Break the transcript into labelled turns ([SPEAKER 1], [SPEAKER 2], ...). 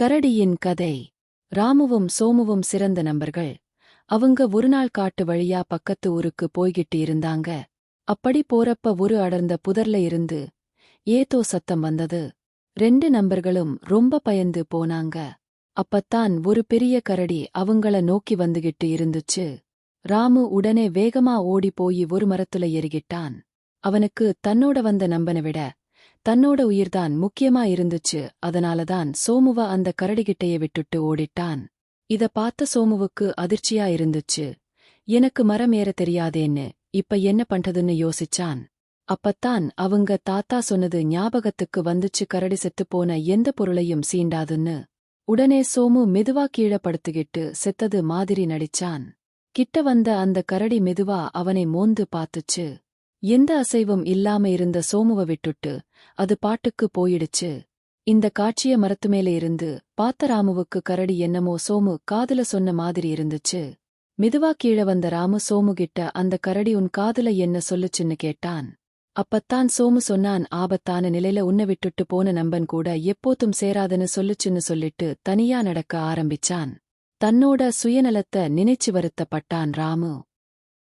[SPEAKER 1] கரடியின் கதை. ராமுவும் சோமுவும் சிறந்த நண்பர்கள். அவங்க ஒருநாள் காட்டு வழியா பக்கத்து ஊருக்கு போய்கிட்டு இருந்தாங்க. அப்படி போறப்ப ஒரு அடர்ந்த புதர்ல இருந்து ஏதோ சத்தம் வந்தது. 2 நண்பர்களும் ரொம்ப பயந்து போனாங்க. அப்பத்தான் ஒரு பெரிய கரடி அவங்கள நோக்கி வந்துகிட்டு இருந்துச்சு. ராமு உடனே வேகமா ஓடி போய் ஒரு மரத்துல ஏறிக்கிட்டான். அவனுக்கு தன்னோட வந்த நண்பனை விட தன்னோட உயிர்தான் முக்கியமா இருந்துச்சு. அதனாலதான் சோமுவ அந்த கரடிகிட்டையே விட்டுட்டு ஓடிட்டான். இத பார்த்த சோமுவுக்கு அதிர்ச்சியா இருந்துச்சு. எனக்கு மரம் ஏற தெரியாதேன்னு இப்ப என்ன பண்றதுன்னு யோசிச்சான். அப்பத்தான் அவங்க தாத்தா சொன்னது ஞாபகத்துக்கு வந்துச்சு, கரடி செத்துப்போன எந்த பொருளையும் சீண்டாதுன்னு. உடனே சோமு மெதுவா கீழே படுத்துக்கிட்டு செத்தது மாதிரி நடிச்சான். கிட்ட வந்த அந்த கரடி மெதுவா அவனை மோந்து பார்த்துச்சு. எந்த அசைவும் இல்லாம இருந்த சோமுவ விட்டுட்டு அது பாட்டுக்கு போயிடுச்சு. இந்த காட்சிய மரத்துமேல இருந்து பார்த்த ராமுவுக்கு கரடி என்னமோ சோமு காதுல சொன்ன மாதிரி இருந்துச்சு. மெதுவா கீழே வந்த ராமு சோமுகிட்ட, அந்த கரடி உன் காதுல என்ன சொல்லுச்சுன்னு கேட்டான். அப்பத்தான் சோமு சொன்னான், ஆபத்தான நிலையில உன்னை விட்டுட்டு போன நண்பன் கூட எப்போதும் சேராதுன்னு சொல்லுச்சுன்னு சொல்லிட்டு தனியா நடக்க ஆரம்பிச்சான். தன்னோட சுயநலத்தை நினைச்சு வருத்தப்பட்டான் ராமு.